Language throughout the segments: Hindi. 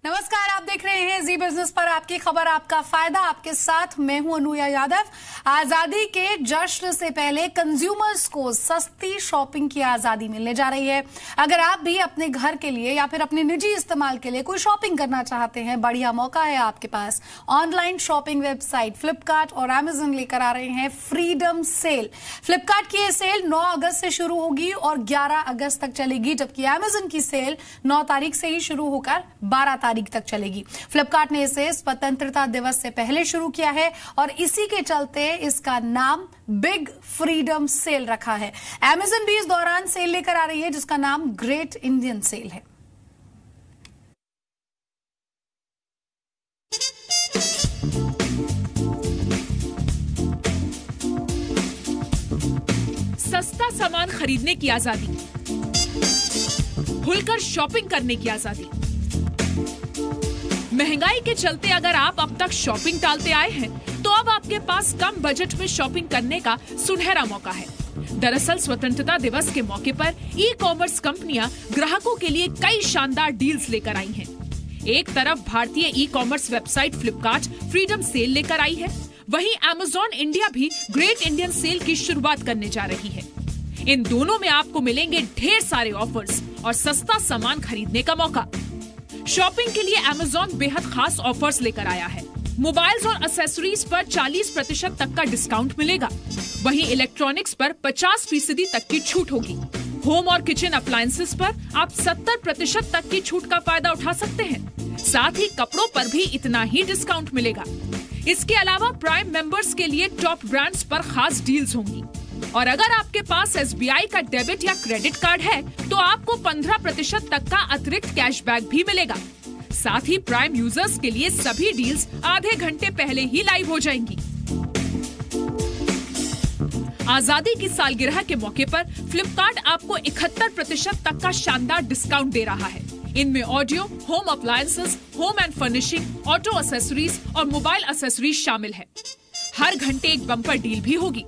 नमस्कार, आप देख रहे हैं जी बिजनेस पर आपकी खबर, आपका फायदा। आपके साथ मैं हूं अनुया यादव। आजादी के जश्न से पहले कंज्यूमर्स को सस्ती शॉपिंग की आजादी मिलने जा रही है। अगर आप भी अपने घर के लिए या फिर अपने निजी इस्तेमाल के लिए कोई शॉपिंग करना चाहते हैं, बढ़िया मौका है आपके पास। ऑनलाइन शॉपिंग वेबसाइट फ्लिपकार्ट और अमेजन लेकर आ रहे हैं फ्रीडम सेल। फ्लिपकार्ट की ये सेल 9 अगस्त से शुरू होगी और 11 अगस्त तक चलेगी, जबकि अमेजन की सेल 9 तारीख से ही शुरू होकर 12 तारीख तक चलेगी। फ्लिपकार्ट ने इसे स्वतंत्रता दिवस से पहले शुरू किया है और इसी के चलते इसका नाम बिग फ्रीडम सेल रखा है। अमेजन भी इस दौरान सेल लेकर आ रही है जिसका नाम ग्रेट इंडियन सेल है। सस्ता सामान खरीदने की आजादी, खुलकर शॉपिंग करने की आजादी। महंगाई के चलते अगर आप अब तक शॉपिंग टालते आए हैं, तो अब आपके पास कम बजट में शॉपिंग करने का सुनहरा मौका है। दरअसल स्वतंत्रता दिवस के मौके पर ई कॉमर्स कंपनियां ग्राहकों के लिए कई शानदार डील्स लेकर आई हैं। एक तरफ भारतीय e commerce website Flipkart freedom cell लेकर आई है, वहीं अमेजॉन इंडिया भी ग्रेट इंडियन सेल की शुरुआत करने जा रही है। इन दोनों में आपको मिलेंगे ढेर सारे ऑफर्स और सस्ता सामान खरीदने का मौका। शॉपिंग के लिए अमेजॉन बेहद खास ऑफर्स लेकर आया है। मोबाइल्स और एक्सेसरीज पर 40% तक का डिस्काउंट मिलेगा। वहीं इलेक्ट्रॉनिक्स पर 50% तक की छूट होगी। होम और किचन अप्लायंसेस पर आप 70% तक की छूट का फायदा उठा सकते हैं। साथ ही कपड़ों पर भी इतना ही डिस्काउंट मिलेगा। इसके अलावा प्राइम मेंबर्स के लिए टॉप ब्रांड्स पर खास डील्स होंगी। और अगर आपके पास SBI का डेबिट या क्रेडिट कार्ड है, तो आपको 15% तक का अतिरिक्त कैशबैक भी मिलेगा। साथ ही प्राइम यूजर्स के लिए सभी डील्स आधे घंटे पहले ही लाइव हो जाएंगी। आजादी की सालगिरह के मौके पर फ्लिपकार्ट आपको 71% तक का शानदार डिस्काउंट दे रहा है। इनमें audio, home appliances, home and furnishing, auto accessories और मोबाइल एक्सेसरीज शामिल है। हर घंटे एक बम्पर डील भी होगी।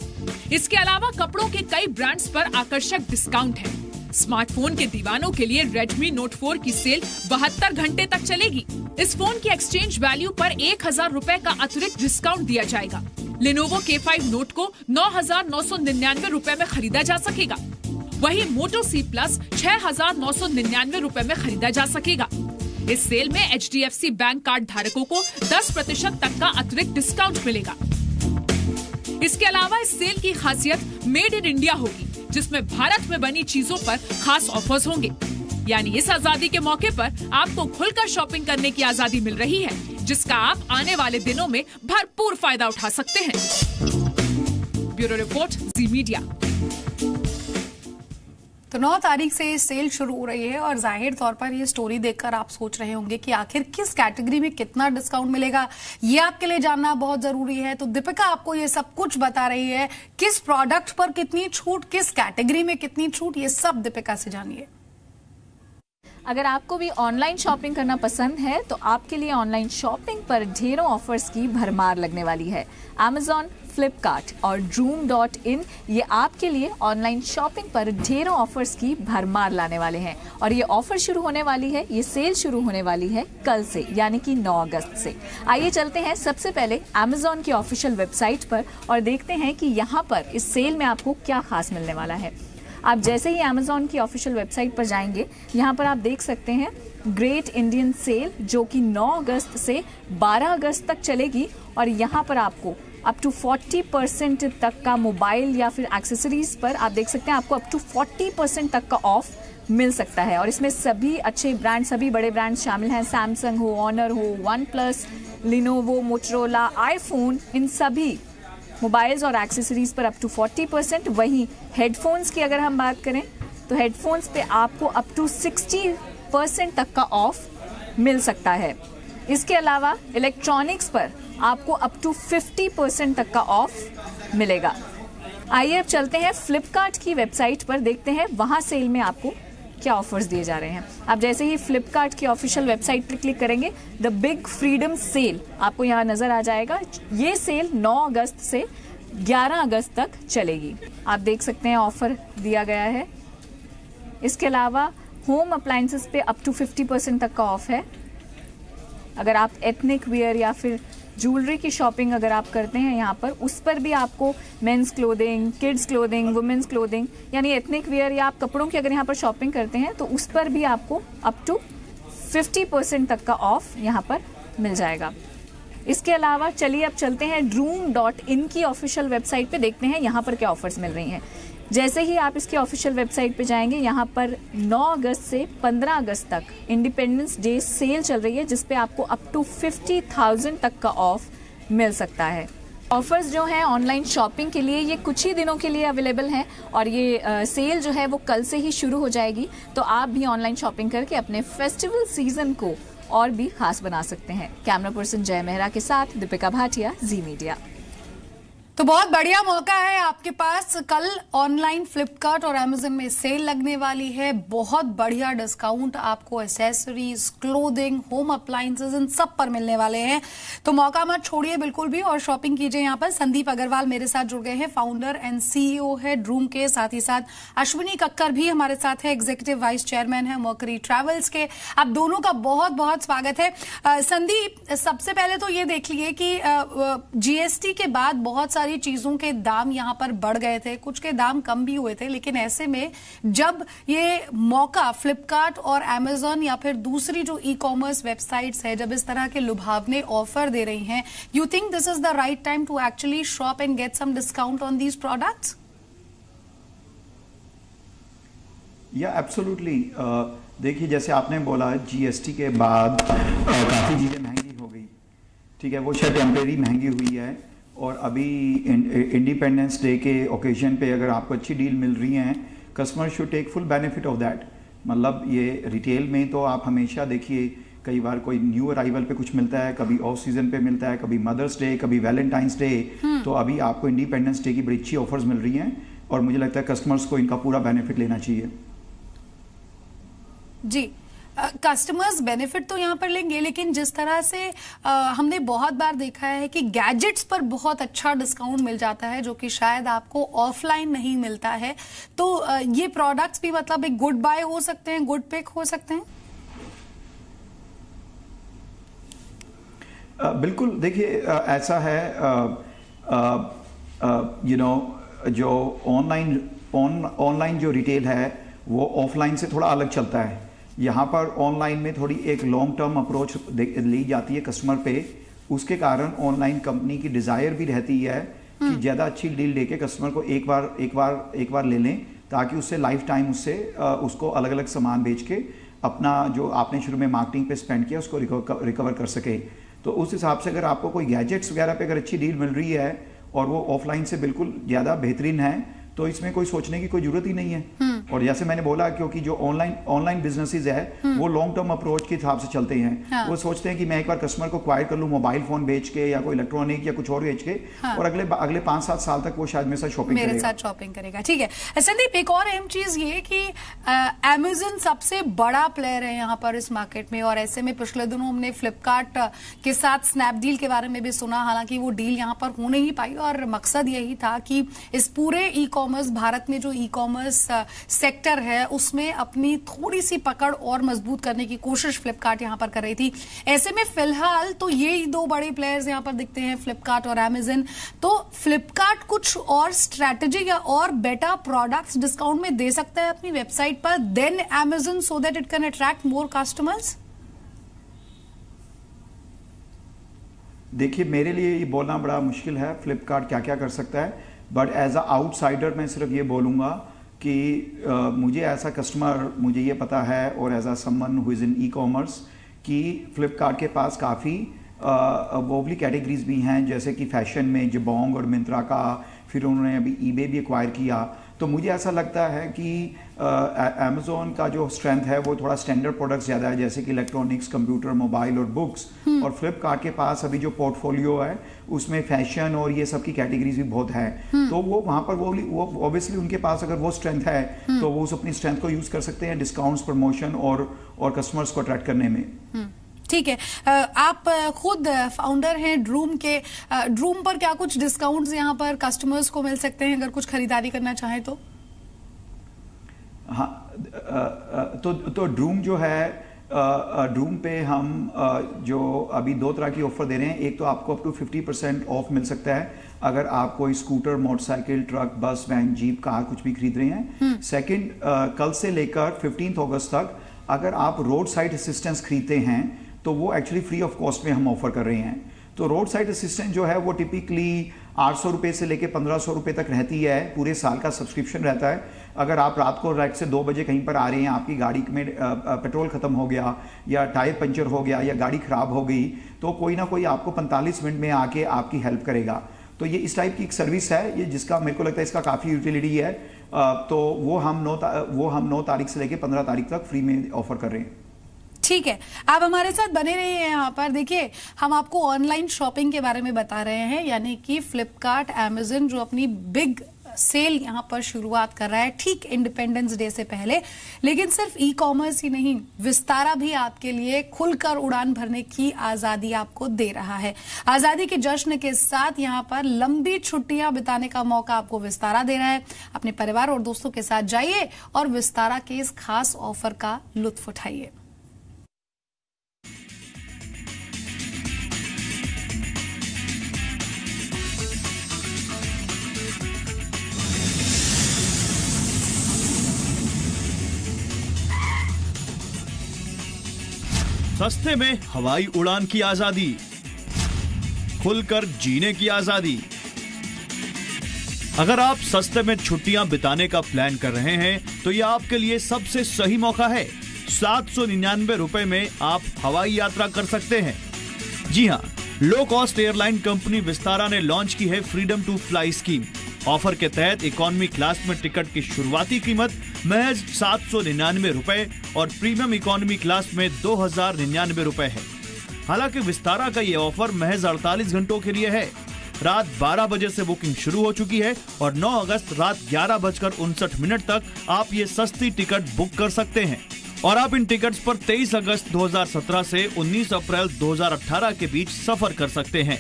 इसके अलावा कपड़ों के कई ब्रांड्स पर आकर्षक डिस्काउंट है। स्मार्टफोन के दीवानों के लिए Redmi Note 4 की सेल 72 घंटे तक चलेगी। इस फोन की एक्सचेंज वैल्यू पर 1000 रुपए का अतिरिक्त डिस्काउंट दिया जाएगा। Lenovo K5 Note को 9999 रुपए में खरीदा जा सकेगा। वहीं Moto C Plus 6999 रुपए में खरीदा जा सकेगा। इस सेल में HDFC बैंक कार्ड धारकों को 10% तक का अतिरिक्त डिस्काउंट मिलेगा। इसके अलावा इस सेल की खासियत मेड इन इंडिया होगी, जिसमें भारत में बनी चीजों पर खास ऑफर्स होंगे। यानी इस आजादी के मौके पर आपको खुलकर शॉपिंग करने की आजादी मिल रही है, जिसका आप आने वाले दिनों में भरपूर फायदा उठा सकते हैं। ब्यूरो रिपोर्ट, जी मीडिया। तो 9 तारीख से सेल शुरू हो रही है और जाहिर तौर पर ये स्टोरी देखकर आप सोच रहे होंगे कि आखिर किस कैटेगरी में कितना डिस्काउंट मिलेगा, ये आपके लिए जानना बहुत जरूरी है। तो दीपिका आपको ये सब कुछ बता रही है, किस प्रोडक्ट पर कितनी छूट, किस कैटेगरी में कितनी छूट, ये सब दीपिका से जानिए। अगर आपको भी ऑनलाइन शॉपिंग करना पसंद है, तो आपके लिए ऑनलाइन शॉपिंग पर ढेरों ऑफर्स की भरमार लगने वाली है। Amazon, फ्लिपकार्ट और Joom.in ये आपके लिए ऑनलाइन शॉपिंग पर ढेरों ऑफर्स की भरमार लाने वाले हैं। और ये ऑफर शुरू होने वाली है, ये सेल शुरू होने वाली है कल से, यानी कि 9 अगस्त से। आइए चलते हैं सबसे पहले Amazon की ऑफिशियल वेबसाइट पर और देखते हैं कि यहाँ पर इस सेल में आपको क्या खास मिलने वाला है। आप जैसे ही Amazon की ऑफिशियल वेबसाइट पर जाएंगे, यहाँ पर आप देख सकते हैं ग्रेट इंडियन सेल, जो कि 9 अगस्त से 12 अगस्त तक चलेगी। और यहाँ पर आपको अप टू 40% तक का मोबाइल या फिर एक्सेसरीज पर आप देख सकते हैं आपको अप टू 40% तक का ऑफ मिल सकता है। और इसमें सभी अच्छे ब्रांड, सभी बड़े ब्रांड शामिल हैं। सैमसंग हो, ऑनर हो, OnePlus, Lenovo, मोटरोला, आईफोन, इन सभी मोबाइल्स और एक्सेसरीज पर अप टू 40%। वहीं हेडफोन्स की अगर हम बात करें, तो हेडफोन्स पे आपको अप टू 60% तक का ऑफ मिल सकता है। इसके अलावा इलेक्ट्रॉनिक्स पर आपको अप टू 50% तक का ऑफ मिलेगा। आइए अब चलते हैं फ्लिपकार्ट की वेबसाइट पर, देखते हैं वहां सेल में आपको क्या ऑफर्स दिए जा रहे हैं। आप जैसे ही फ्लिपकार्ट की ऑफिशियल वेबसाइट पर क्लिक करेंगे, द बिग फ्रीडम सेल आपको यहाँ नजर आ जाएगा। ये सेल 9 अगस्त से 11 अगस्त तक चलेगी। आप देख सकते हैं ऑफर दिया गया है। इसके अलावा होम अप्लायंसेस पे अप टू 50% तक का ऑफ है। अगर आप एथनिक वेयर या फिर ज्वेलरी की शॉपिंग अगर आप करते हैं यहाँ पर, उस पर भी आपको men's clothing, kids clothing, women's clothing यानी एथनिक वेयर या आप कपड़ों की अगर यहाँ पर शॉपिंग करते हैं तो उस पर भी आपको अप टू 50% तक का ऑफ यहाँ पर मिल जाएगा। इसके अलावा चलिए अब चलते हैं droom.in की ऑफिशियल वेबसाइट पे, देखते हैं यहाँ पर क्या ऑफर्स मिल रही हैं। जैसे ही आप इसकी ऑफिशियल वेबसाइट पे जाएंगे, यहाँ पर 9 अगस्त से 15 अगस्त तक इंडिपेंडेंस डे सेल चल रही है, जिसपे आपको अप टू 50,000 तक का ऑफ मिल सकता है। ऑफर्स जो हैं ऑनलाइन शॉपिंग के लिए ये कुछ ही दिनों के लिए अवेलेबल हैं और ये सेल जो है वो कल से ही शुरू हो जाएगी। तो आप भी ऑनलाइन शॉपिंग करके अपने फेस्टिवल सीजन को और भी खास बना सकते हैं। कैमरा पर्सन जय मेहरा के साथ दीपिका भाटिया, जी मीडिया। तो बहुत बढ़िया मौका है आपके पास। कल ऑनलाइन फ्लिपकार्ट और अमेजन में सेल लगने वाली है। बहुत बढ़िया डिस्काउंट आपको एसेसरीज, क्लोथिंग, होम अप्लायंसेज इन सब पर मिलने वाले हैं। तो मौका मत छोड़िए बिल्कुल भी और शॉपिंग कीजिए। यहाँ पर संदीप अग्रवाल मेरे साथ जुड़ गए हैं, फाउंडर एंड सीईओ है ड्रूम के। साथ ही साथ अश्विनी कक्कर भी हमारे साथ है, एग्जीक्यूटिव वाइस चेयरमैन है मर्करी ट्रैवल्स के। आप दोनों का बहुत बहुत स्वागत है। संदीप, सबसे पहले तो ये देख लिए कि जीएसटी के बाद बहुत सारी चीजों के दाम यहां पर बढ़ गए थे, कुछ के दाम कम भी हुए थे, लेकिन ऐसे में जब ये मौका फ्लिपकार्ट और अमेजन या फिर दूसरी जो ई कॉमर्स वेबसाइट्स है, जब इस तरह के लुभावने ऑफर दे रही हैं, you think this is the right time to actually shop and get some discount on these products? या एब्सोल्युटली। देखिए, जैसे आपने बोला जीएसटी के बाद काफ़ी चीज़ें महंगी हो गई, ठीक है, वो शायद टेम्परेरी महंगी हुई है। और अभी इंडिपेंडेंस डे के ओकेजन पे अगर आपको अच्छी डील मिल रही हैं, customer should take full benefit of that. मतलब ये रिटेल में तो आप हमेशा देखिए, कई बार कोई न्यू अराइवल पे कुछ मिलता है, कभी ऑफ सीजन पे मिलता है, कभी मदर्स डे, कभी वैलेंटाइंस डे। तो अभी आपको इंडिपेंडेंस डे की बड़ी अच्छी ऑफर्स मिल रही हैं और मुझे लगता है कस्टमर्स को इनका पूरा बेनिफिट लेना चाहिए। जी, कस्टमर्स बेनिफिट तो यहाँ पर लेंगे, लेकिन जिस तरह से हमने बहुत बार देखा है कि गैजेट्स पर बहुत अच्छा डिस्काउंट मिल जाता है, जो कि शायद आपको ऑफलाइन नहीं मिलता है। तो ये प्रोडक्ट्स भी मतलब एक गुड बाय हो सकते हैं, गुड पिक हो सकते हैं। बिल्कुल। देखिए, ऐसा है, जो ऑनलाइन जो रिटेल है वो ऑफलाइन से थोड़ा अलग चलता है। यहाँ पर ऑनलाइन में थोड़ी एक लॉन्ग टर्म अप्रोच ली जाती है कस्टमर पे। उसके कारण ऑनलाइन कंपनी की डिज़ायर भी रहती है कि ज़्यादा अच्छी डील लेके कस्टमर को एक बार ले लें, ताकि उससे लाइफ टाइम उसको अलग अलग सामान बेच के अपना जो आपने शुरू में मार्केटिंग पे स्पेंड किया उसको रिकवर कर सके। तो उस हिसाब से अगर आपको कोई गैजेट्स वगैरह पे अगर अच्छी डील मिल रही है और वो ऑफलाइन से बिल्कुल ज़्यादा बेहतरीन है, तो इसमें कोई सोचने की कोई जरूरत ही नहीं है। और जैसे मैंने बोला, क्योंकि जो ऑनलाइन बिजनेसेस है वो लॉन्ग टर्म अप्रोच के हिसाब से चलते हैं। हाँ। वो सोचते हैं कि मैं एक बार कस्टमर को एक्वायर कर लूं मोबाइल फोन बेच के या कोई इलेक्ट्रॉनिक या कुछ और बेच के, हाँ। और अगले 5-7 साल तक वो शायद मेरे साथ शॉपिंग करेगा। ठीक है संदीप, एक और अहम चीज ये कि अमेजन सबसे बड़ा प्लेयर है यहाँ पर इस मार्केट में, और ऐसे में पिछले दिनों हमने फ्लिपकार्ट के साथ स्नैपडील के बारे में भी सुना। हालांकि वो डील यहाँ पर हो नहीं पाई और मकसद यही था कि इस पूरे ई कॉमर्स, भारत में जो ई कॉमर्स सेक्टर है उसमें अपनी थोड़ी सी पकड़ और मजबूत करने की कोशिश फ्लिपकार्ट यहां पर कर रही थी। ऐसे में फिलहाल तो ये दो बड़े प्लेयर्स यहां पर दिखते हैं, फ्लिपकार्ट और अमेजन। तो फ्लिपकार्ट कुछ और स्ट्रैटेजी या और बेटर प्रोडक्ट्स डिस्काउंट में दे सकता है अपनी वेबसाइट पर then Amazon, so that it can attract more customers? देखिए, मेरे लिए ये बोलना बड़ा मुश्किल है फ्लिपकार्ट क्या क्या कर सकता है, बट एज अ आउटसाइडर मैं सिर्फ ये बोलूँगा कि मुझे ऐसा कस्टमर, मुझे ये पता है, और as a someone who is in e commerce, कि फ्लिपकार्ट के पास काफ़ी वोवली कैटेगरीज भी हैं, जैसे कि फैशन में जबोंग और मिंत्रा का, फिर उन्होंने अभी ईबे भी एक्वायर किया। तो मुझे ऐसा लगता है कि अमेज़ॉन का जो स्ट्रेंथ है वो थोड़ा स्टैंडर्ड प्रोडक्ट्स ज़्यादा है, जैसे कि इलेक्ट्रॉनिक्स, कंप्यूटर, मोबाइल और बुक्स। और फ्लिपकार्ट के पास अभी जो पोर्टफोलियो है उसमें फैशन और ये सब की कैटेगरीज भी बहुत है। तो वो वहाँ पर वो ऑब्वियसली उनके पास अगर वो स्ट्रेंथ है तो वो उस अपनी स्ट्रेंथ को यूज़ कर सकते हैं डिस्काउंट्स, प्रमोशन और कस्टमर्स को अट्रैक्ट करने में। ठीक है, आप खुद फाउंडर हैं ड्रूम के। ड्रूम पर क्या कुछ डिस्काउंट्स यहाँ पर कस्टमर्स को मिल सकते हैं अगर कुछ खरीदारी करना चाहें तो? हाँ, तो ड्रूम जो है ड्रूम पे हम जो अभी 2 तरह की ऑफर दे रहे हैं। एक तो आपको अप टू 50% ऑफ मिल सकता है अगर आप कोई स्कूटर, मोटरसाइकिल, ट्रक, बस, वैन, जीप, कार कुछ भी खरीद रहे हैं। सेकंड, कल से लेकर 15 अगस्त तक अगर आप रोड साइड असिस्टेंस खरीदते हैं तो वो एक्चुअली फ्री ऑफ कॉस्ट में हम ऑफर कर रहे हैं। तो रोड साइड असिस्टेंट जो है वो टिपिकली 800 रुपये से लेकर 1500 रुपये तक रहती है, पूरे साल का सब्सक्रिप्शन रहता है। अगर आप रात को रात से 2 बजे कहीं पर आ रहे हैं, आपकी गाड़ी में पेट्रोल ख़त्म हो गया या टायर पंचर हो गया या गाड़ी ख़राब हो गई, तो कोई ना कोई आपको 45 मिनट में आके आपकी हेल्प करेगा। तो ये इस टाइप की एक सर्विस है, ये जिसका मेरे को लगता है इसका काफ़ी यूटिलिटी है। तो वो हम 9 तारीख से लेकर 15 तारीख तक फ्री में ऑफर कर रहे हैं। ठीक है, आप हमारे साथ बने रहिए यहाँ पर। देखिए, हम आपको ऑनलाइन शॉपिंग के बारे में बता रहे हैं, यानी कि फ्लिपकार्ट, अमेज़न जो अपनी बिग सेल यहाँ पर शुरुआत कर रहा है ठीक इंडिपेंडेंस डे से पहले। लेकिन सिर्फ ई कॉमर्स ही नहीं, विस्तारा भी आपके लिए खुलकर उड़ान भरने की आजादी आपको दे रहा है। आजादी के जश्न के साथ यहाँ पर लंबी छुट्टियां बिताने का मौका आपको विस्तारा दे रहा है। अपने परिवार और दोस्तों के साथ जाइए और विस्तारा के इस खास ऑफर का लुत्फ उठाइए। सस्ते में हवाई उड़ान की आजादी, खुलकर जीने की आजादी। अगर आप सस्ते में छुट्टियां बिताने का प्लान कर रहे हैं तो यह आपके लिए सबसे सही मौका है। 799 रुपए में आप हवाई यात्रा कर सकते हैं। जी हां, low cost airline company Vistara ने लॉन्च की है freedom to fly scheme. Offer के तहत इकोनॉमी क्लास में टिकट की शुरुआती कीमत महज 799 रुपए और प्रीमियम इकोनॉमी क्लास में 2099 रुपए है। हालांकि विस्तारा का ये ऑफर महज 48 घंटों के लिए है। रात 12 बजे से बुकिंग शुरू हो चुकी है और 9 अगस्त रात 11:59 तक आप ये सस्ती टिकट बुक कर सकते हैं। और आप इन टिकट्स पर 23 अगस्त 2017 से 19 अप्रैल 2018 के बीच सफर कर सकते हैं।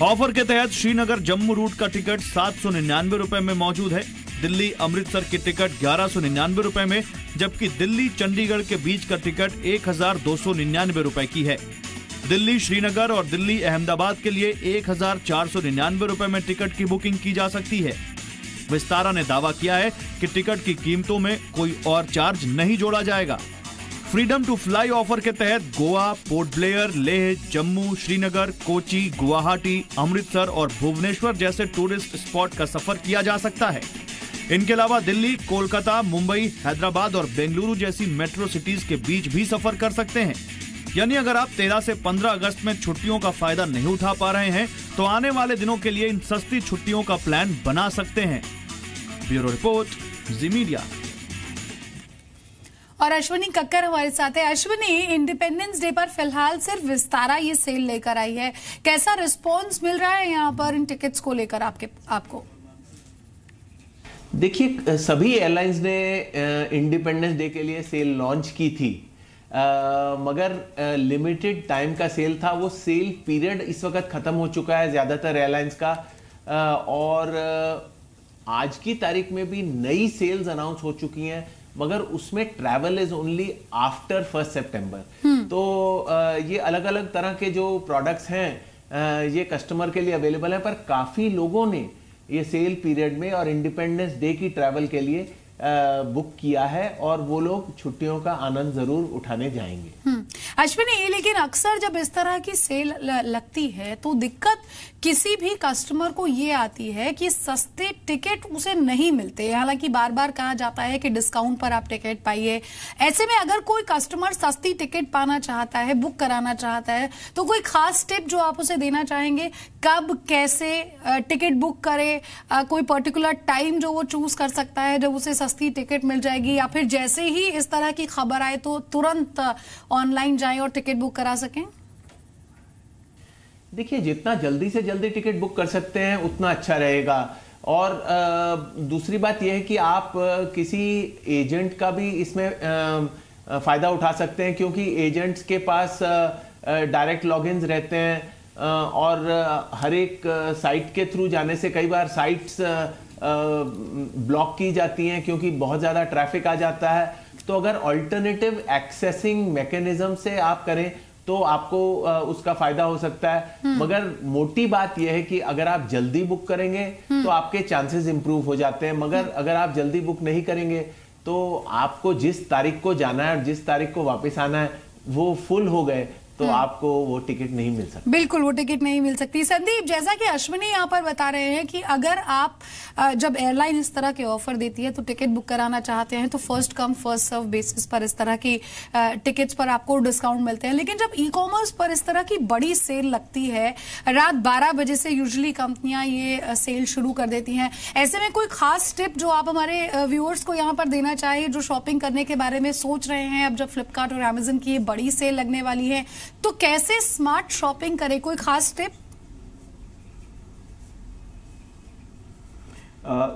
ऑफर के तहत श्रीनगर जम्मू रूट का टिकट 799 रुपए में मौजूद है। दिल्ली अमृतसर की टिकट 1199 रुपए में, जबकि दिल्ली चंडीगढ़ के बीच का टिकट 1299 रुपए की है। दिल्ली श्रीनगर और दिल्ली अहमदाबाद के लिए 1499 रुपए में टिकट की बुकिंग की जा सकती है। विस्तारा ने दावा किया है कि टिकट की कीमतों में कोई और चार्ज नहीं जोड़ा जाएगा। फ्रीडम टू फ्लाई ऑफर के तहत गोवा, पोर्ट ब्लेयर, लेह, जम्मू, श्रीनगर, कोची, गुवाहाटी, अमृतसर और भुवनेश्वर जैसे टूरिस्ट स्पॉट का सफर किया जा सकता है। इनके अलावा दिल्ली, कोलकाता, मुंबई, हैदराबाद और बेंगलुरु जैसी मेट्रो सिटीज के बीच भी सफर कर सकते हैं। यानी अगर आप 13 से 15 अगस्त में छुट्टियों का फायदा नहीं उठा पा रहे हैं तो आने वाले दिनों के लिए इन सस्ती छुट्टियों का प्लान बना सकते हैं। ब्यूरो रिपोर्ट, जी मीडिया। और अश्विनी कक्कर हमारे साथ है। अश्विनी, इंडिपेंडेंस डे पर फिलहाल सिर्फ विस्तारा ये सेल लेकर आई है, कैसा रिस्पांस मिल रहा है यहाँ पर इन टिकट्स को लेकर आपको? देखिए, सभी एयरलाइंस ने इंडिपेंडेंस डे के लिए सेल लॉन्च की थी, मगर लिमिटेड टाइम का सेल था। वो सेल पीरियड इस वक्त खत्म हो चुका है ज्यादातर एयरलाइंस का, और आज की तारीख में भी नई सेल्स अनाउंस हो चुकी हैं, मगर उसमें ट्रैवल इज ओनली आफ्टर 1 सितंबर। तो ये अलग अलग तरह के जो प्रोडक्ट्स हैं ये कस्टमर के लिए अवेलेबल है, पर काफी लोगों ने ये सेल पीरियड में और इंडिपेंडेंस डे की ट्रैवल के लिए बुक किया है, और वो लोग छुट्टियों का आनंद जरूर उठाने जाएंगे। अश्विनी, लेकिन अक्सर जब इस तरह की सेल लगती है तो दिक्कत किसी भी कस्टमर को ये आती है कि सस्ते टिकट उसे नहीं मिलते। हालांकि बार बार कहा जाता है कि डिस्काउंट पर आप टिकट पाइए। ऐसे में अगर कोई कस्टमर सस्ती टिकट पाना चाहता है, बुक कराना चाहता है, तो कोई खास टिप जो आप उसे देना चाहेंगे, कब कैसे टिकट बुक करे, कोई पर्टिकुलर टाइम जो वो चूज कर सकता है जब उसे सस्ती टिकट मिल जाएगी, या फिर जैसे ही इस तरह की खबर आए तो तुरंत ऑनलाइन जाएं और टिकट बुक करा सकें? देखिए, जितना जल्दी से जल्दी टिकट बुक कर सकते हैं उतना अच्छा रहेगा। और दूसरी बात यह है कि आप किसी एजेंट का भी इसमें फायदा उठा सकते हैं, क्योंकि एजेंट्स के पास डायरेक्ट लॉगिन्स रहते हैं, और हर एक साइट के थ्रू जाने से कई बार साइट्स ब्लॉक की जाती हैं क्योंकि बहुत ज़्यादा ट्रैफिक आ जाता है। तो अगर ऑल्टरनेटिव एक्सेसिंग मैकेनिज्म से आप करें तो आपको उसका फायदा हो सकता है। मगर मोटी बात यह है कि अगर आप जल्दी बुक करेंगे तो आपके चांसेस इंप्रूव हो जाते हैं, मगर अगर आप जल्दी बुक नहीं करेंगे तो आपको जिस तारीख को जाना है और जिस तारीख को वापस आना है वो फुल हो गए तो आपको वो टिकट नहीं मिल सकती। बिल्कुल वो टिकट नहीं मिल सकती। संदीप, जैसा कि अश्विनी यहाँ पर बता रहे हैं कि अगर आप जब एयरलाइन इस तरह के ऑफर देती है तो टिकट बुक कराना चाहते हैं तो first come first serve basis पर इस तरह की टिकट्स पर आपको डिस्काउंट मिलते हैं। लेकिन जब ई कॉमर्स पर इस तरह की बड़ी सेल लगती है, रात 12 बजे से यूजुअली कंपनियां ये सेल शुरू कर देती हैं, ऐसे में कोई खास टिप जो आप हमारे व्यूअर्स को यहाँ पर देना चाहिए जो शॉपिंग करने के बारे में सोच रहे हैं अब जब फ्लिपकार्ट और अमेजन की ये बड़ी सेल लगने वाली है, तो कैसे स्मार्ट शॉपिंग करें, कोई खास टिप?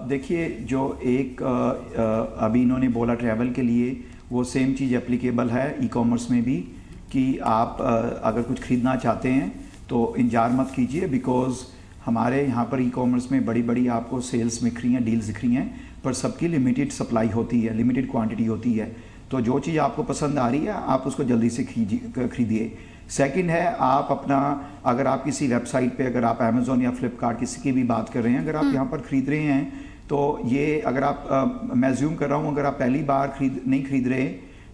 देखिए, जो एक अभी इन्होंने बोला ट्रैवल के लिए, वो सेम चीज़ एप्लीकेबल है ई कॉमर्स में भी कि आप अगर कुछ खरीदना चाहते हैं तो इंतजार मत कीजिए, बिकॉज हमारे यहाँ पर ई कॉमर्स में बड़ी बड़ी आपको सेल्स दिख रही हैं, डील्स दिख रही हैं, पर सबकी लिमिटेड सप्लाई होती है, लिमिटेड क्वांटिटी होती है। तो जो चीज़ आपको पसंद आ रही है आप उसको जल्दी से खरीदिए। सेकंड है, आप अपना, अगर आप किसी वेबसाइट पे, अगर आप अमेजोन या फ्लिपकार्ट किसी की भी बात कर रहे हैं, अगर आप यहाँ पर खरीद रहे हैं तो ये अगर आप मैं ज़ूम कर रहा हूँ, अगर आप पहली बार नहीं खरीद रहे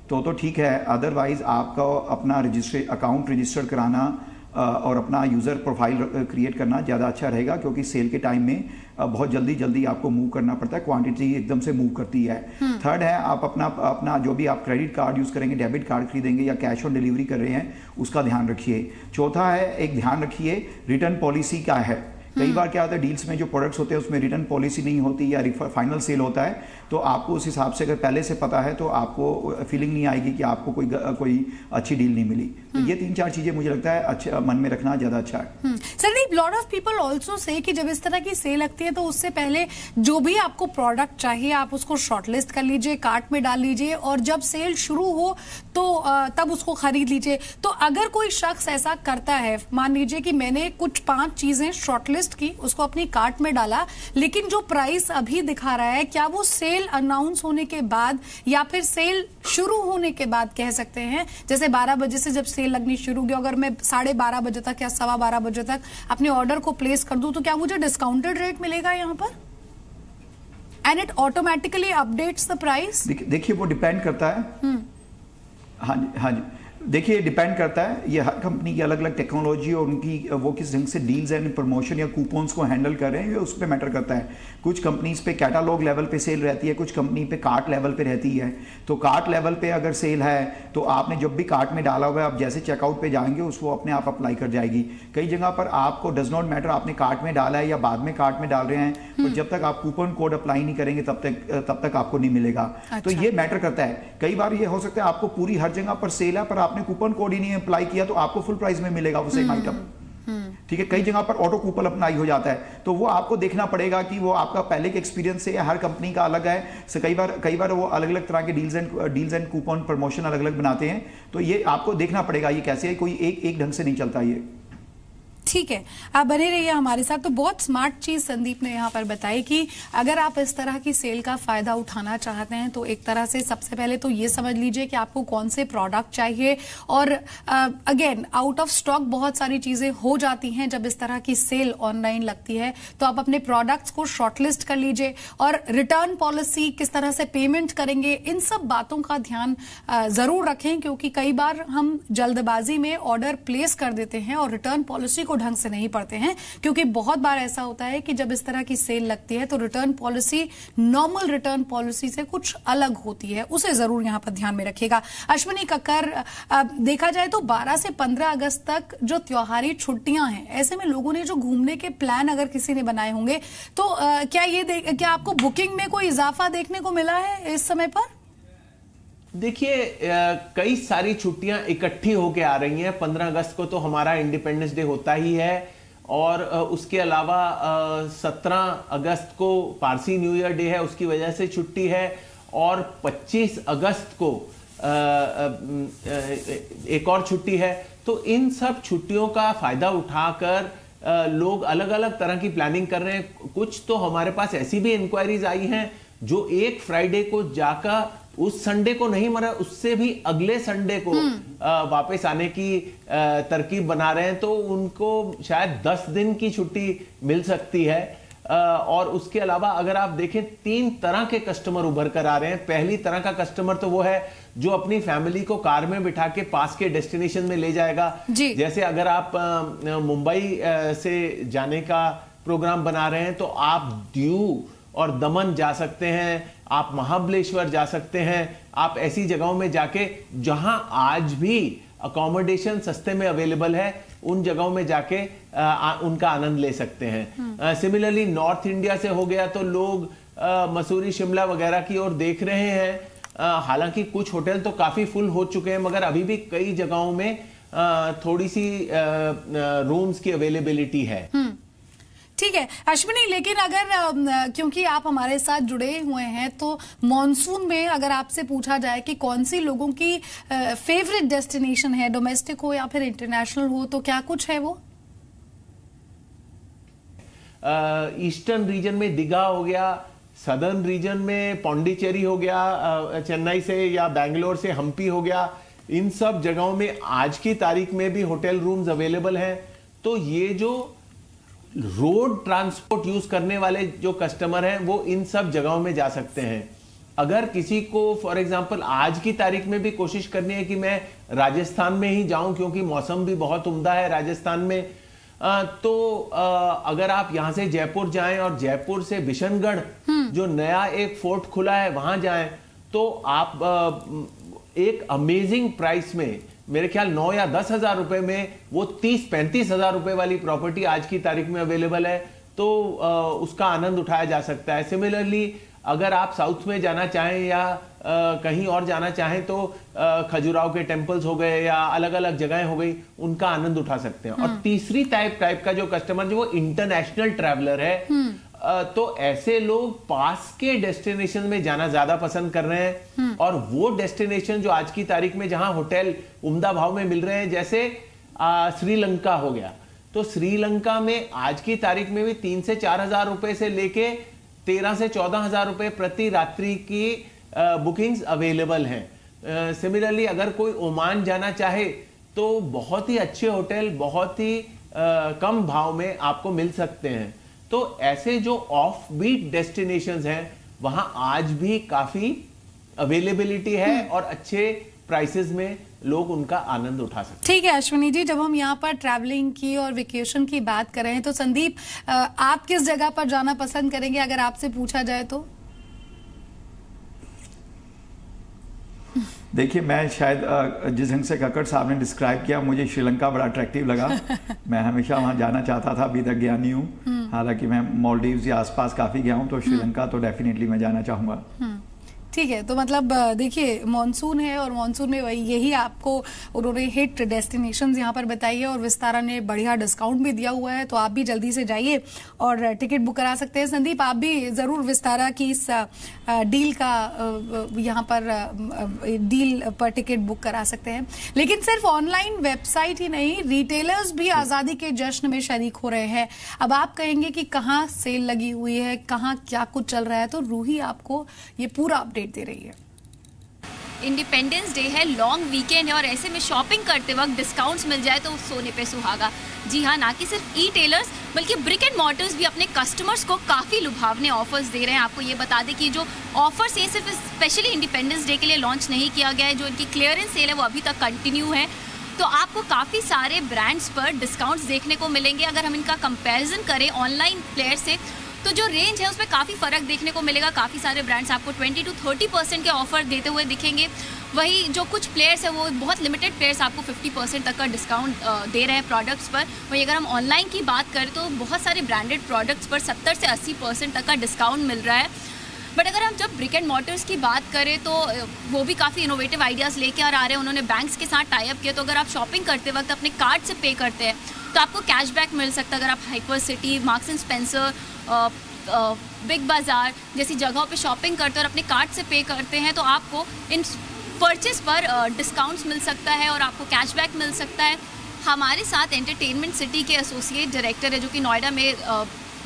तो ठीक है, अदरवाइज़ आपका अपना अकाउंट रजिस्टर कराना और अपना यूज़र प्रोफाइल क्रिएट करना ज़्यादा अच्छा रहेगा, क्योंकि सेल के टाइम में बहुत जल्दी आपको मूव करना पड़ता है, क्वांटिटी एकदम से मूव करती है। थर्ड है, आप अपना जो भी आप क्रेडिट कार्ड यूज़ करेंगे, डेबिट कार्ड खरीदेंगे या कैश ऑन डिलीवरी कर रहे हैं, उसका ध्यान रखिए। चौथा है, एक ध्यान रखिए रिटर्न पॉलिसी क्या है। कई बार क्या होता है, डील्स में जो प्रोडक्ट्स होते हैं उसमें रिटर्न पॉलिसी नहीं होती या फाइनल सेल होता है, तो आपको उस हिसाब से अगर पहले से पता है तो आपको फीलिंग नहीं आएगी कि आपको कोई अच्छी डील नहीं मिली। तो ये 3-4 चीजें मुझे लगता है अच्छा मन में रखना ज्यादा अच्छा है। Sandeep, lot of people also say कि जब इस तरह की सेल लगती है तो उससे पहले जो भी आपको प्रोडक्ट चाहिए आप उसको शॉर्टलिस्ट कर लीजिए, कार्ट में डाल लीजिए और जब सेल शुरू हो तो तब उसको खरीद लीजिए। तो अगर कोई शख्स ऐसा करता है, मान लीजिए कि मैंने कुछ 5 चीजें शॉर्टलिस्ट की, उसको अपनी कार्ट में डाला, लेकिन जो प्राइस अभी दिखा रहा है, क्या वो सेल अनाउंस होने के बाद या फिर सेल शुरू होने के बाद कह सकते हैं? जैसे 12 बजे से जब सेल लगनी शुरू हुई, अगर मैं 12:30 बजे तक या 12:15 बजे तक अपने ऑर्डर को प्लेस कर दूं तो क्या मुझे डिस्काउंटेड रेट मिलेगा यहाँ पर? And it automatically updates the price. देखिए, वो डिपेंड करता है। हाँ जी, देखिए डिपेंड करता है, ये हर कंपनी की अलग अलग टेक्नोलॉजी और उनकी वो किस ढंग से डील्स एंड प्रमोशन या कूपन्स को हैंडल कर रहे हैं, ये उस पर मैटर करता है। कुछ कंपनीज पे कैटालॉग लेवल पे सेल रहती है, कुछ कंपनी पे कार्ट लेवल पे रहती है। तो कार्ट लेवल पे अगर सेल है तो आपने जब भी कार्ट में डाला हुआ है, आप जैसे चेकआउट पे जाएंगे उसको अपने आप अप्लाई कर जाएगी। कई जगह पर आपको डज नॉट मैटर आपने कार्ट में डाला है या बाद में कार्ट में डाल रहे हैं, तो जब तक आप कूपन कोड अप्लाई नहीं करेंगे तब तक आपको नहीं मिलेगा। तो ये मैटर करता है। कई बार ये हो सकता है आपको पूरी हर जगह पर सेल है पर आपने कूपन कोड ही नहीं अप्लाई किया तो आपको फुल प्राइस में मिलेगा वो सेम आइटम। ठीक है, कई जगह पर ऑटो कूपन अप्लाई हो जाता है, तो वो आपको देखना पड़ेगा कि वो आपका पहले के एक्सपीरियंस से, हर कंपनी का अलग है। कई बार वो अलग अलग तरह के डील्स एंड कूपन प्रमोशन अलग अलग बनाते हैं, तो ये आपको देखना पड़ेगा ये कैसे है, कोई एक ढंग से नहीं चलता ये। ठीक है, आप बने रहिए हमारे साथ। तो बहुत स्मार्ट चीज संदीप ने यहाँ पर बताई कि अगर आप इस तरह की सेल का फायदा उठाना चाहते हैं तो एक तरह से सबसे पहले तो ये समझ लीजिए कि आपको कौन से प्रोडक्ट चाहिए। और अगेन, आउट ऑफ स्टॉक बहुत सारी चीजें हो जाती हैं जब इस तरह की सेल ऑनलाइन लगती है, तो आप अपने प्रोडक्ट्स को शॉर्टलिस्ट कर लीजिए। और रिटर्न पॉलिसी, किस तरह से पेमेंट करेंगे, इन सब बातों का ध्यान जरूर रखें, क्योंकि कई बार हम जल्दबाजी में ऑर्डर प्लेस कर देते हैं और रिटर्न पॉलिसी को ढंग से नहीं पढ़ते हैं। क्योंकि बहुत बार ऐसा होता है कि जब इस तरह की सेल लगती है तो return policy normal return policy से कुछ अलग होती है, उसे जरूर यहां पर ध्यान में रखिएगा। अश्विनी कक्कर, देखा जाए तो 12 से 15 अगस्त तक जो त्योहारी छुट्टियां हैं, ऐसे में लोगों ने जो घूमने के प्लान अगर किसी ने बनाए होंगे तो क्या आपको बुकिंग में कोई इजाफा देखने को मिला है इस समय पर? देखिए, कई सारी छुट्टियां इकट्ठी होके आ रही हैं। 15 अगस्त को तो हमारा इंडिपेंडेंस डे होता ही है, और उसके अलावा 17 अगस्त को पारसी न्यू ईयर डे है, उसकी वजह से छुट्टी है, और 25 अगस्त को एक और छुट्टी है। तो इन सब छुट्टियों का फायदा उठाकर लोग अलग अलग तरह की प्लानिंग कर रहे हैं। कुछ तो हमारे पास ऐसी भी इंक्वायरीज आई हैं जो एक फ्राइडे को जाकर उस संडे को नहीं मगर उससे भी अगले संडे को वापस आने की तरकीब बना रहे हैं, तो उनको शायद 10 दिन की छुट्टी मिल सकती है। और उसके अलावा अगर आप देखें 3 तरह के कस्टमर उभर कर आ रहे हैं। पहली तरह का कस्टमर तो वो है जो अपनी फैमिली को कार में बिठा के पास के डेस्टिनेशन में ले जाएगा। जैसे अगर आप मुंबई से जाने का प्रोग्राम बना रहे हैं तो आप दीव और दमन जा सकते हैं, आप महाबलेश्वर जा सकते हैं, आप ऐसी जगहों में जाके जहां आज भी अकोमोडेशन सस्ते में अवेलेबल है उन जगहों में जाके उनका आनंद ले सकते हैं। सिमिलरली नॉर्थ इंडिया से हो गया तो लोग मसूरी शिमला वगैरह की ओर देख रहे हैं। हालांकि कुछ होटल तो काफी फुल हो चुके हैं मगर अभी भी कई जगहों में थोड़ी सी रूम्स की अवेलेबिलिटी है। ठीक है अश्विनी, लेकिन अगर क्योंकि आप हमारे साथ जुड़े हुए हैं तो मॉनसून में अगर आपसे पूछा जाए कि कौन सी लोगों की फेवरेट डेस्टिनेशन है, डोमेस्टिक हो या फिर इंटरनेशनल हो, तो क्या कुछ है वो? ईस्टर्न रीजन में दीघा हो गया, सदर्न रीजन में पौंडीचेरी हो गया, चेन्नई से या बैंगलोर से हम्पी हो गया, इन सब जगहों में आज की तारीख में भी होटल रूम्स अवेलेबल हैं। तो ये जो रोड ट्रांसपोर्ट यूज करने वाले जो कस्टमर हैं वो इन सब जगहों में जा सकते हैं। अगर किसी को फॉर एग्जांपल आज की तारीख में भी कोशिश करनी है कि मैं राजस्थान में ही जाऊं क्योंकि मौसम भी बहुत उम्दा है राजस्थान में, तो अगर आप यहां से जयपुर जाएं और जयपुर से बिशनगढ़ जो नया एक फोर्ट खुला है वहां जाएं तो आप एक अमेजिंग प्राइस में, मेरे ख्याल 9 या 10 हजार रुपए में वो 30-35 हजार रुपए वाली प्रॉपर्टी आज की तारीख में अवेलेबल है, तो उसका आनंद उठाया जा सकता है। सिमिलरली अगर आप साउथ में जाना चाहें या कहीं और जाना चाहें तो खजुराहो के टेम्पल्स हो गए या अलग अलग जगहें हो गई, उनका आनंद उठा सकते हैं। और तीसरी टाइप का जो कस्टमर जो वो इंटरनेशनल ट्रैवलर है, तो ऐसे लोग पास के डेस्टिनेशन में जाना ज्यादा पसंद कर रहे हैं। और वो डेस्टिनेशन जो आज की तारीख में जहां होटल उम्दा भाव में मिल रहे हैं, जैसे श्रीलंका हो गया, तो श्रीलंका में आज की तारीख में भी 3 से 4 हजार रुपए से लेके 13 से 14 हजार रुपए प्रति रात्रि की बुकिंग्स अवेलेबल हैं। सिमिलरली अगर कोई ओमान जाना चाहे तो बहुत ही अच्छे होटल बहुत ही कम भाव में आपको मिल सकते हैं। तो ऐसे जो ऑफ बीट डेस्टिनेशंस हैं वहां आज भी काफी अवेलेबिलिटी है और अच्छे प्राइसेस में लोग उनका आनंद उठा सकते हैं। ठीक है अश्विनी जी, जब हम यहाँ पर ट्रैवलिंग की और वेकेशन की बात कर रहे हैं तो संदीप आप किस जगह पर जाना पसंद करेंगे अगर आपसे पूछा जाए तो? देखिए मैं शायद जिस ढंग से कक्कड़ साहब ने डिस्क्राइब किया मुझे श्रीलंका बड़ा अट्रैक्टिव लगा। मैं हमेशा वहाँ जाना चाहता था, अभी तक गया नहीं हूँ। हालांकि मैं मालदीव्स या आसपास काफ़ी गया हूँ, तो श्रीलंका तो डेफिनेटली मैं जाना चाहूँगा। ठीक है, तो मतलब देखिए मानसून है और मानसून में वही यही आपको उन्होंने हिट डेस्टिनेशंस यहाँ पर बताई है और विस्तारा ने बढ़िया डिस्काउंट भी दिया हुआ है, तो आप भी जल्दी से जाइए और टिकट बुक करा सकते हैं। संदीप आप भी जरूर विस्तारा की इस डील का यहाँ पर डील पर टिकट बुक करा सकते हैं। लेकिन सिर्फ ऑनलाइन वेबसाइट ही नहीं, रिटेलर्स भी आजादी के जश्न में शरीक हो रहे हैं। अब आप कहेंगे कि कहाँ सेल लगी हुई है, कहाँ क्या कुछ चल रहा है, तो रूही आपको ये पूरा अपडेट दे रही है। इंडिपेंडेंस डे है, लॉन्ग वीकेंड है और ऐसे में शॉपिंग करते वक्त डिस्काउंट्स मिल जाए तो सोने पे सुहागा। जी हाँ, ना कि सिर्फ ई टेलर्स बल्कि ब्रिक एंड मॉर्टर्स भी अपने कस्टमर्स को काफ़ी लुभावने ऑफर्स दे रहे हैं। आपको ये बता दें कि जो ऑफर्स ये सिर्फ स्पेशली इंडिपेंडेंस डे के लिए लॉन्च नहीं किया गया है, जो इनकी क्लियरेंस सेल है वो अभी तक कंटिन्यू है। तो आपको काफ़ी सारे ब्रांड्स पर डिस्काउंट्स देखने को मिलेंगे। अगर हम इनका कंपैरिजन करें ऑनलाइन प्लेयर से तो जो रेंज है उसमें काफ़ी फ़र्क देखने को मिलेगा। काफ़ी सारे ब्रांड्स आपको 20 to 30% के ऑफर देते हुए दिखेंगे। वही जो कुछ प्लेयर्स है वो बहुत लिमिटेड प्लेयर्स आपको 50% तक का डिस्काउंट दे रहे हैं प्रोडक्ट्स पर। वही अगर हम ऑनलाइन की बात करें तो बहुत सारे ब्रांडेड प्रोडक्ट्स पर 70 से 80% तक का डिस्काउंट मिल रहा है। बट अगर हम जब ब्रिक एंड मॉर्टर्स की बात करें तो वो भी काफ़ी इनोवेटिव आइडियाज़ लेके आ रहे हैं। उन्होंने बैंक्स के साथ टाई अप किया, तो अगर आप शॉपिंग करते वक्त अपने कार्ड से पे करते हैं तो आपको कैशबैक मिल सकता है। अगर आप hyper city, marks and Spencer, big बाज़ार जैसी जगहों पे शॉपिंग करते हैं और अपने कार्ड से पे करते हैं तो आपको इन परचेस पर डिस्काउंट्स मिल सकता है और आपको कैशबैक मिल सकता है। हमारे साथ एंटरटेनमेंट सिटी के एसोसिएट डायरेक्टर है जो कि नोएडा में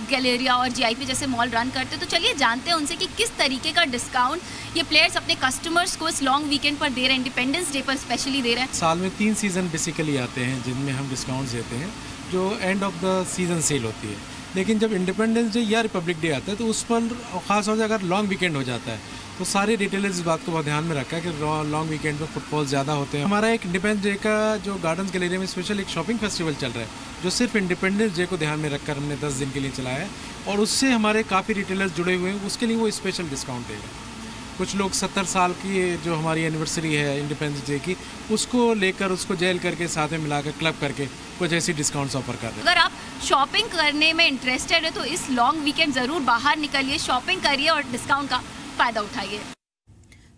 गैलेरिया और जीआईपी जैसे मॉल रन करते हैं। तो चलिए जानते हैं उनसे कि किस तरीके का डिस्काउंट ये प्लेयर्स अपने कस्टमर्स को इस लॉन्ग वीकेंड पर दे रहे हैं, इंडिपेंडेंस डे पर स्पेशली दे रहे हैं। साल में 3 सीज़न बेसिकली आते हैं जिनमें हम डिस्काउंट्स देते हैं, जो end of the season sale होती है। लेकिन जब इंडिपेंडेंस डे या रिपब्लिक डे आता है तो उस पर खास तौर से अगर लॉन्ग वीकेंड हो जाता है तो सारे रिटेलर्स इस बात को बहुत ध्यान में रखा है कि लॉन्ग वीकेंड में फुटफॉल ज़्यादा होते हैं। हमारा एक इंडिपेंडेंस डे का जो गार्डन्स गैलेरिया में स्पेशल एक शॉपिंग फेस्टिवल चल रहा है, जो सिर्फ इंडिपेंडेंस डे को ध्यान में रखकर हमने 10 दिन के लिए चलाया है, और उससे हमारे काफ़ी रिटेलर्स जुड़े हुए हैं। उसके लिए वो स्पेशल डिस्काउंट देगा। कुछ लोग 70 साल की जो हमारी एनिवर्सरी है इंडिपेंडेंस डे की, उसको लेकर उसको जेल करके साथ में मिलाकर क्लब करके कुछ ऐसी डिस्काउंट्स ऑफर कर रहे हैं। अगर आप शॉपिंग करने में इंटरेस्टेड है तो इस लॉन्ग वीकेंड ज़रूर बाहर निकलिए, शॉपिंग करिए और डिस्काउंट का फ़ायदा उठाइए।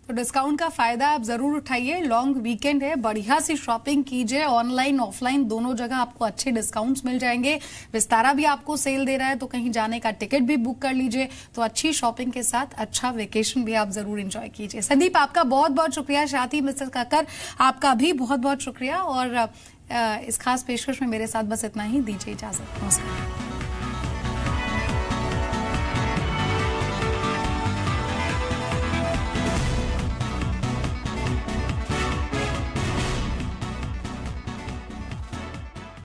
तो डिस्काउंट का फायदा आप जरूर उठाइए। लॉन्ग वीकेंड है, बढ़िया सी शॉपिंग कीजिए। ऑनलाइन ऑफलाइन दोनों जगह आपको अच्छे डिस्काउंट्स मिल जाएंगे। विस्तारा भी आपको सेल दे रहा है, तो कहीं जाने का टिकट भी बुक कर लीजिए। तो अच्छी शॉपिंग के साथ अच्छा वेकेशन भी आप जरूर एंजॉय कीजिए। संदीप, आपका बहुत बहुत शुक्रिया। शाती मिस्टर काकर, आपका भी बहुत बहुत शुक्रिया। और इस खास पेशकश में मेरे साथ बस इतना ही। दीजिए इजाजत। नमस्कार।